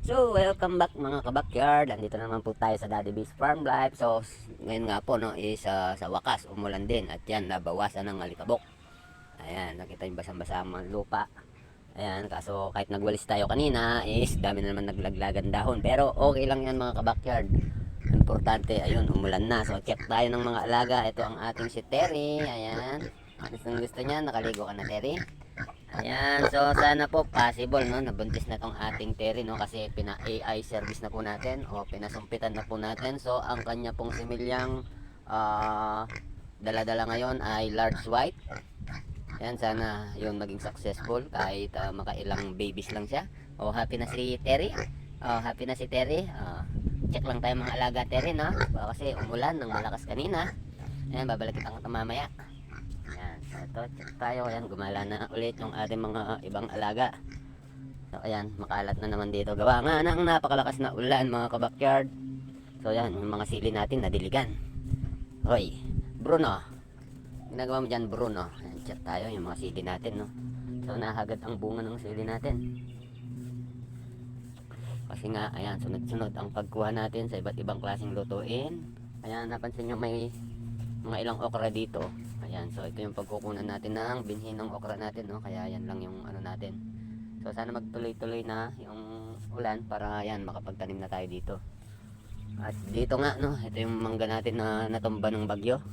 So, welcome back mga kabakyard. Andito naman po tayo sa Daddy B's Farm Life. So, ngayon nga po no, is sa wakas umulan din at yan nabawasan ng alikabok. Ayan, nakita yung basang-basa ang lupa. Ayan, kaso kahit nagwalis tayo kanina is dami na naman naglaglagan dahon. Pero okay lang yan mga kabakyard. Importante, ayun, umulan na. So, check tayo ng mga alaga. Ito ang ating si Terry. Ayan. Gusto niya, nakaligo ka na Terry. Ayan, so sana po possible no, nabuntis na tong ating Terry no kasi pina-AI service na po natin o pinasumpitan na po natin. So ang kanya pong similyang ah dala-dala ngayon ay large white. Ayan, sana yun maging successful kahit makailang babies lang siya. O happy na si Terry. Happy na si Terry. Check lang tayo mga alaga Terry no. Kasi umulan ng malakas kanina. Ayan, babalik kita mamaya. Ayan, so ito, check tayo. Ayan, gumala na ulit yung ating mga ibang alaga. So ayan, makalat na naman dito. Gawa nga ng napakalakas na ulan mga kabakyard. So ayan, yung mga sili natin nadiligan. Hoy, Bruno. Ginagawa mo dyan Bruno. Ayan, check tayo yung mga sili natin no. So nahagad ang bunga ng sili natin. Kasi nga, ayan, sunod-sunod ang pagkuha natin sa iba't ibang klaseng lutuin. Ayan, napansin nyo may mga ilang okra dito. Ayan, so ito yung pagkukunan natin ng binhi ng okra natin no. Kaya yan lang yung ano natin. So sana magtuloy-tuloy na yung ulan para yan makapagtanim na tayo dito. At dito nga no, ito yung mangga natin na natumba ng bagyo.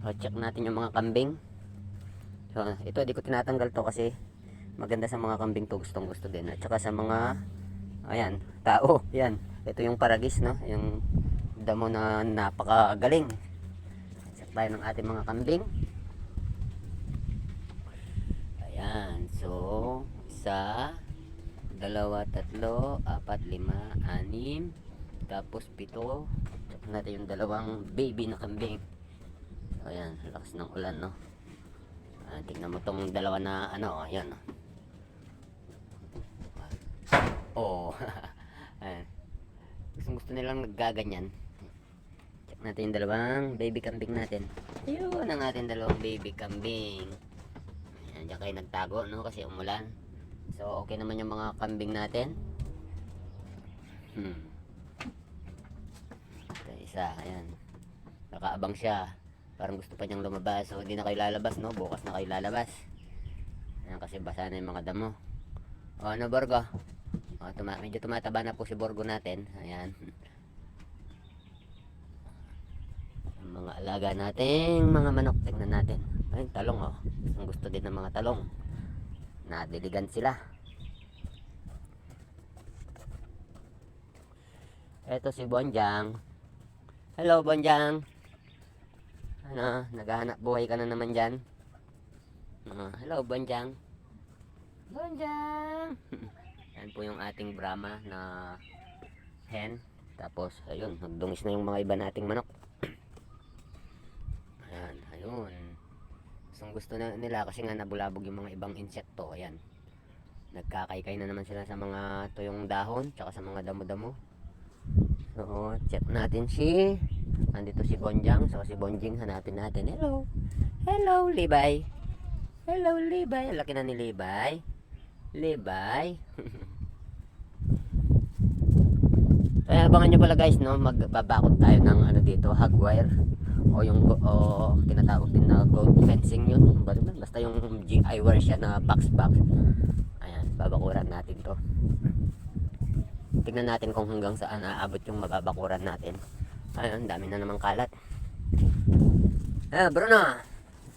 So check natin yung mga kambing. So ito di ko tinatanggal to kasi maganda sa mga kambing to, gustong gusto din. At saka sa mga ayan, tao. Yan, ito yung paragis no, yung damo na napakagaling. Check tayo ng ating mga kambing. Ayan, so isa, dalawa, tatlo, apat, lima, anim, tapos pito. Check natin yung dalawang baby na kambing. So ayan, lakas ng ulan no. Tingnan mo tong dalawa na ano, ayan. Oh. Ayan. Gusto nilang naggaganyan. Check natin yung dalawang baby kambing natin. Ayun ang ating dalawang baby kambing. Ayan, diyan kayo nagtago no kasi umulan. So okay naman yung mga kambing natin. Ito isa, ayan. Nakaabang siya. Parang gusto pa niyang lumabas. So hindi na kayo lalabas no. Bukas na kayo lalabas. Ayan, kasi basa na yung mga damo. O ano Borgo? Medyo tumataba na po si Borgo natin. Ayan. Ang mga alaga nating mga manok. Tingnan natin. Ayun, talong oh. Ang gusto din ng mga talong. Nadiligan sila. Eto si Bonjang. Hello Bonjang. Ano, naghahanap buhay ka na naman dyan. Hello Bonjang. Bonjang. Yan po yung ating Brahma na hen. Tapos ayun, nagdungis na yung mga iba nating manok. Ayan, ayun. Gusto na nila kasi nga nabulabog yung mga ibang insekto. Ayan. Nagkakaykay na naman sila sa mga tuyong dahon, tsaka sa mga damo-damo. So, check natin andito si Bonjang. So, si Bonjing hanapin natin. Hello. Hello, Libay. Hello, Libay. Laki na ni Libay. Libay. Kaya abangan nyo pala guys, no, magbabakod tayo ng ano dito, hog wire. O yung tinatawag din na gold fencing yun. Basta yung GI wire siya na box. Ayan, babakuran natin to. Tignan natin kung hanggang saan aabot yung mababakuran natin. Ayun, dami na namang kalat. Bruno.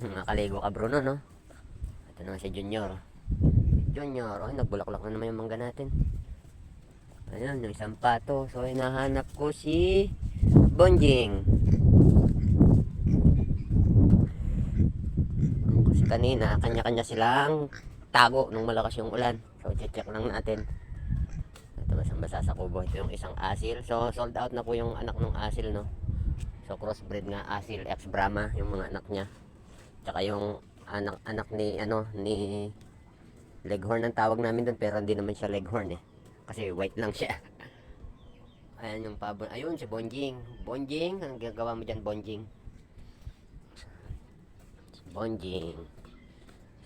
Nakaligo ka Bruno no. Ito naman si Junior. Junior, nagbulaklak na naman yung mangga natin. Ayan, yung isang pato. So, hinahanap ko si Bonjing. Kasi kanina, kanya-kanya silang tago nung malakas yung ulan. So, check lang natin. Ito basang-basa sa kubo. Ito yung isang asil. So, sold out na po yung anak ng asil, no? So, crossbreed nga asil X Brahma, yung mga anak niya. Tsaka yung anak ni Leghorn ang tawag namin doon, pero hindi naman siya Leghorn eh. Kasi white lang siya. Ayan yung pabo. Ayun si Bonjing. Bonjing, ang gagawa mo dyan Bonjing? Bonjing.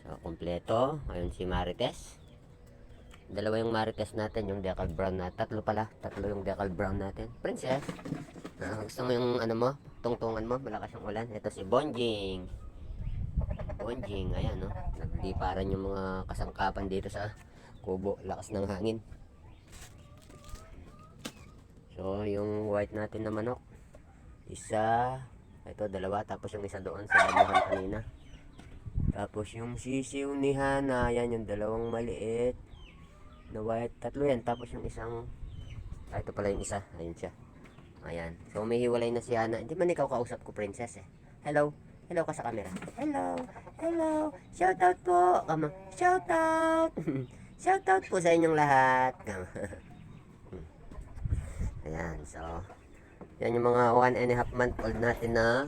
So, kompleto. Ayun si Marites. Dalawa yung marites natin, yung decal brown na. Tatlo yung decal brown natin. Princess, gusto mo yung ano mo? Tungtungan mo, malakas yung ulan. Ito si Bonjing. Bonjing, ayan no. Nagliparan yung mga kasangkapan dito sa kubo. Lakas ng hangin. So, yung white natin na manok. Isa, ito dalawa. Tapos yung isa doon sa damuhan kanina. Tapos yung sisiw ni Hana, yan yung dalawang maliit na white. Tatlo yan. Tapos yung isang, ito pala yung isa. Ayun siya. Ayan. So, may hiwalay na si Hana. Hindi man ikaw kausap ko, princess eh. Hello. Hello ka sa camera. Hello. Hello. Shout out po. Shout out. Shout out po sa inyong lahat. Ayan. So, yan yung mga 1.5 month old natin na,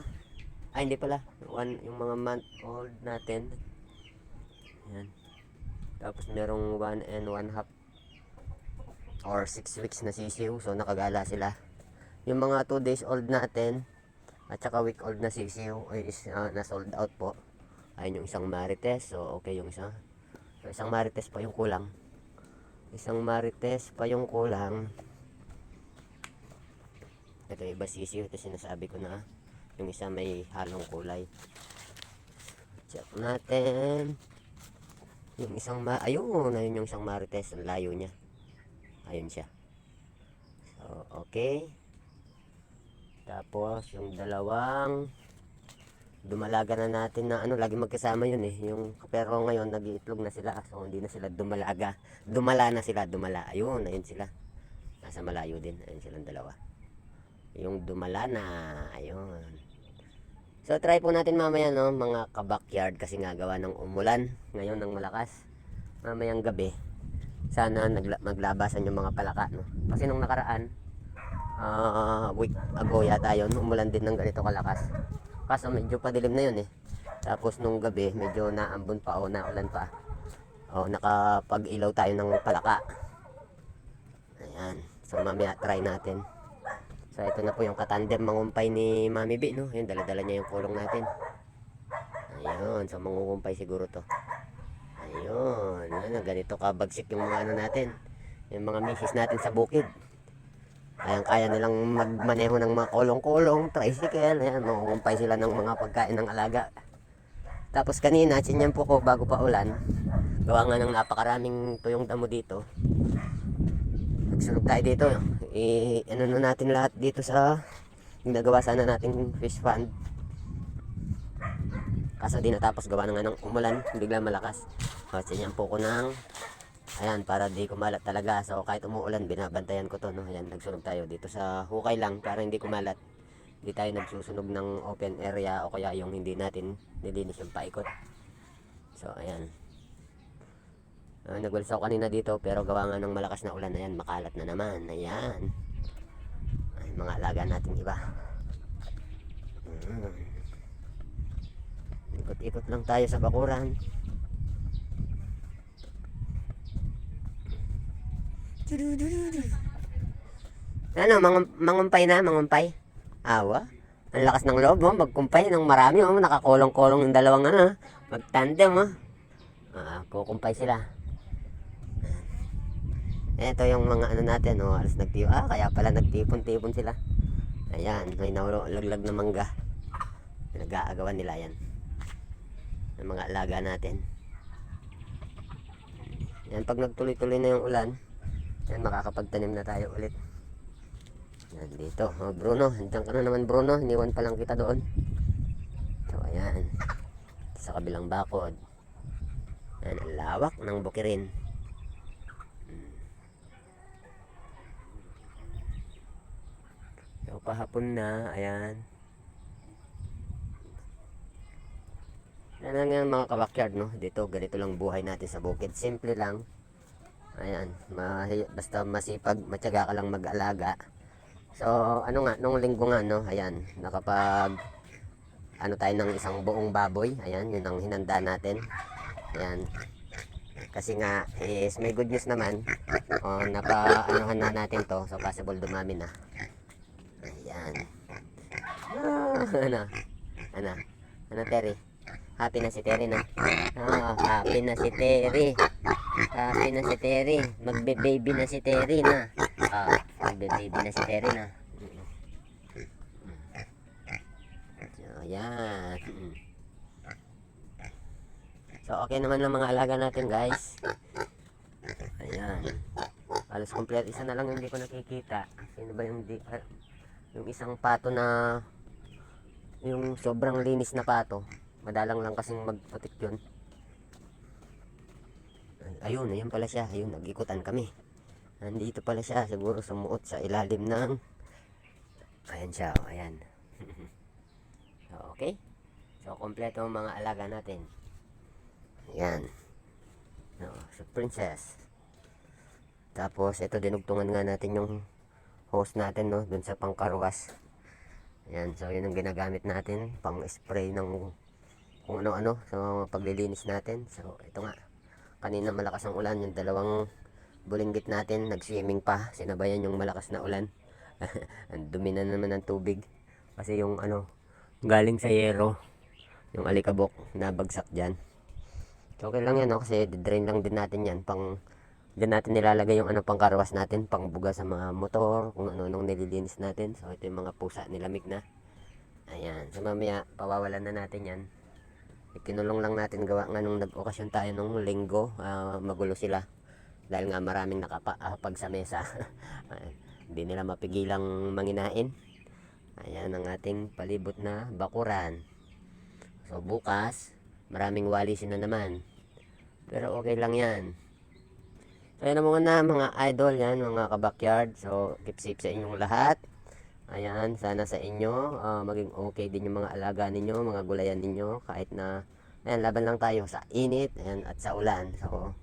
ay hindi pala. Yung mga month old natin. Ayan. Tapos merong 1.5 or 6 weeks na sisiw. So, nakagala sila. Yung mga 2 days old natin at saka week old na sisiw is na sold out po. Ayun yung isang marites. So okay yung isa. So, isang marites pa yung kulang. Isang marites pa yung kulang. Ito iba sisiw. Ito sinasabi ko na yung isa may halong kulay. Check natin. Yung isang ayun yung isang marites. Ang layo niya. Ayun siya. So okay. Tapos yung dalawang dumalaga na natin na lagi magkasama yun eh. Pero ngayon nag-iitlog na sila. So hindi na sila dumalaga. Dumala na sila, Ayun sila. Nasa malayo din. Ayun silang dalawa. Yung dumala na. Ayun. So try po natin mamaya no, mga ka-backyard kasi nga gawa ng umulan ngayon ng malakas. Mamayang gabi. Sana maglabasan yung mga palaka no. Kasi nung nakaraan week ago yata yun, umulan din ng ganito kalakas. Kaso medyo padilim na yun eh. Tapos nung gabi medyo naambon pa o naulan pa. Nakapag-ilaw tayo ng palaka. Ayan. So mamaya try natin. So ito na po yung katandem mangumpay ni Mami B no. Ayun, dala-dala niya yung kulong natin. Ayun, so mangukumpay siguro to. Ayun, ganito kabagsik yung mga natin. Yung mga misis natin sa bukid. Ayan, kaya nilang magmaneho ng mga kolong-kolong, tricycle. Ayan, mangukumpay sila ng mga pagkain ng alaga. Tapos kanina, sinyan po ko bago pa ulan. Gawa nga ng napakaraming tuyong damo dito. Nagsunog tayo dito. Ano natin lahat dito sa ginagawa sana nating fish pond. Kaso di natapos gawa na nga ng umulan, bigla malakas. Sinyan po ko ng ayan, para di kumalat talaga. So kahit umuulan, binabantayan ko to no. Ayan, nagsunog tayo dito sa hukay lang para hindi kumalat. Hindi tayo nagsusunog ng open area o kaya yung hindi natin nilinis yung paikot. So ayan. Nagwalsaw kanina dito pero gawa nga ng malakas na ulan. Ayan, makalat na naman. Ayan. Ay, mga alaga natin iba. Ikot-ikot lang tayo sa bakuran. Ano, mangumpay na, mangumpay. Awa. Ang lakas ng loob mo, magkumpay ng marami. Nakakolong-kolong yung dalawang magtandem. Kukumpay sila. Ito yung mga natin. Alas kaya pala nagtipon-tipon sila. Ayan, may naulaglag na mangga. Nag-aagawan nila yan. Yung mga alaga natin. Yan, pag nagtuloy-tuloy na yung ulan, yan, makakapagtanim na tayo ulit. Yan, dito. Bruno, nandiyan ka na naman Bruno. Iniwan pa lang kita doon. So, ayan. Sa kabilang bakod. Yan, ang lawak ng bukirin. So, pahapon na. Ayan. Yan lang yan mga kabakyard, no? Dito, ganito lang buhay natin sa bukid. Simple lang. Ayan, basta masipag, matyaga ka lang mag-alaga. So, nung linggo nga, no, ayan, nakapag, tayo ng isang buong baboy. Ayan, yun ang hinanda natin. Ayan, kasi nga, may good news naman. Napa-anuhan na natin to, so possible dumami na. Ayan. Terry? Happy na si Terry na. Happy na si Terry. Happy na si Terry. Magbe-baby na si Terry na. Magbe-baby na si Terry na. So, yan. So, okay naman ang mga alaga natin, guys. Ayan. Halos complete. Isa na lang yung hindi ko nakikita. Sino ba yung yung isang pato na yung sobrang linis na pato. Madalang lang kasing magputik yun. Ayun, ayun pala siya. Ayun, nag-ikutan kami. Nandito pala siya. Siguro sumuot sa ilalim ng... Ayan siya, ayan. So, okay. So, kompleto ang mga alaga natin. Ayan. No, so, princess. Tapos, ito dinugtungan nga natin yung hose natin, no? Dun sa pangkarwas. Ayan, so yun ang ginagamit natin. Pang spray ng kung ano-ano sa paglilinis natin. So, ito nga. Kanina malakas ang ulan. Yung dalawang bulinggit natin, nag-swimming pa. Sinabayan yung malakas na ulan. Ang dumi na naman ng tubig. Kasi yung galing sa yero. Yung alikabok, nabagsak dyan. So, okay lang yan, no? Kasi drain lang din natin yan. Diyan natin nilalagay yung pangkarwas natin, pangbuga sa mga motor, kung ano-anong nililinis natin. So, ito yung mga pusa nilamig na. Ayan. So, mamaya, pawawalan na natin yan. Ikinulong lang natin gawa nga nung nag-okasyon tayo nung linggo. Magulo sila. Dahil nga maraming nakapag sa mesa. Hindi nila mapigilang manginain. Ayan ang ating palibot na bakuran. So, bukas, maraming walisin na naman. Pero okay lang yan. So, yan mga idol yan, mga kabakyard. So, keep safe sa inyong lahat. Ayan, sana sa inyo, maging okay din yung mga alaga ninyo, mga gulayan ninyo. Kahit na, ayan, laban lang tayo sa init ayan, at sa ulan. So,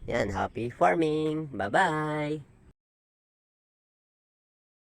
yan, happy farming. Bye-bye!